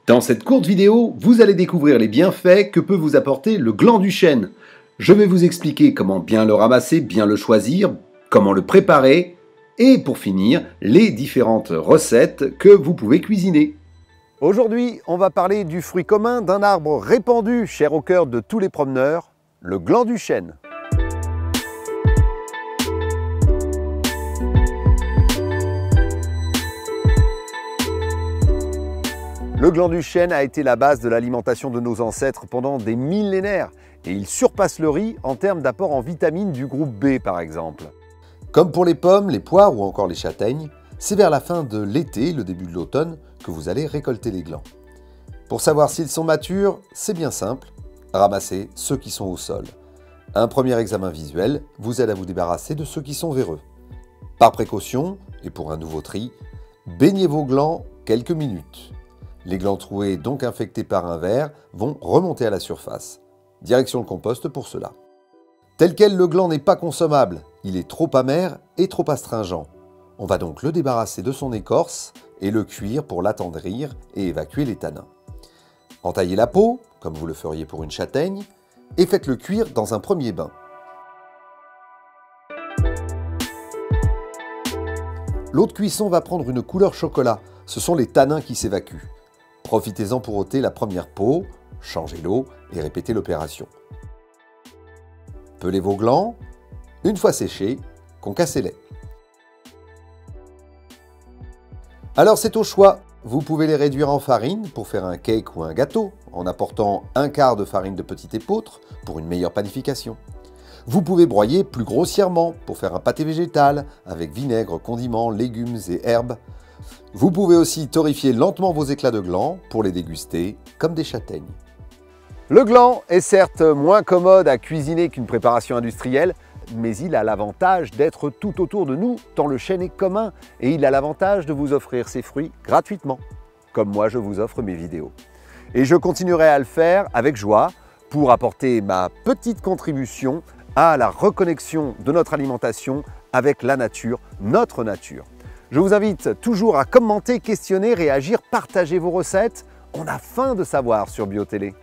Dans cette courte vidéo, vous allez découvrir les bienfaits que peut vous apporter le gland du chêne. Je vais vous expliquer comment bien le ramasser, bien le choisir, comment le préparer et pour finir, les différentes recettes que vous pouvez cuisiner. Aujourd'hui, on va parler du fruit commun d'un arbre répandu, cher au cœur de tous les promeneurs, le gland du chêne. Le gland du chêne a été la base de l'alimentation de nos ancêtres pendant des millénaires et il surpasse le riz en termes d'apport en vitamines du groupe B par exemple. Comme pour les pommes, les poires ou encore les châtaignes, c'est vers la fin de l'été, le début de l'automne, que vous allez récolter les glands. Pour savoir s'ils sont matures, c'est bien simple, ramassez ceux qui sont au sol. Un premier examen visuel vous aide à vous débarrasser de ceux qui sont véreux. Par précaution, et pour un nouveau tri, baignez vos glands quelques minutes. Les glands troués, donc infectés par un ver, vont remonter à la surface. Direction le compost pour cela. Tel quel, le gland n'est pas consommable. Il est trop amer et trop astringent. On va donc le débarrasser de son écorce et le cuire pour l'attendrir et évacuer les tanins. Entaillez la peau, comme vous le feriez pour une châtaigne, et faites-le cuire dans un premier bain. L'eau de cuisson va prendre une couleur chocolat. Ce sont les tanins qui s'évacuent. Profitez-en pour ôter la première peau, changez l'eau et répétez l'opération. Pelez vos glands. Une fois séchés, concassez-les. Alors c'est au choix. Vous pouvez les réduire en farine pour faire un cake ou un gâteau, en apportant un quart de farine de petit épeautre pour une meilleure panification. Vous pouvez broyer plus grossièrement pour faire un pâté végétal avec vinaigre, condiments, légumes et herbes. Vous pouvez aussi torréfier lentement vos éclats de gland pour les déguster comme des châtaignes. Le gland est certes moins commode à cuisiner qu'une préparation industrielle, mais il a l'avantage d'être tout autour de nous, tant le chêne est commun, et il a l'avantage de vous offrir ses fruits gratuitement, comme moi je vous offre mes vidéos. Et je continuerai à le faire avec joie pour apporter ma petite contribution à la reconnexion de notre alimentation avec la nature, notre nature. Je vous invite toujours à commenter, questionner, réagir, partager vos recettes. On a faim de savoir sur BioTélé.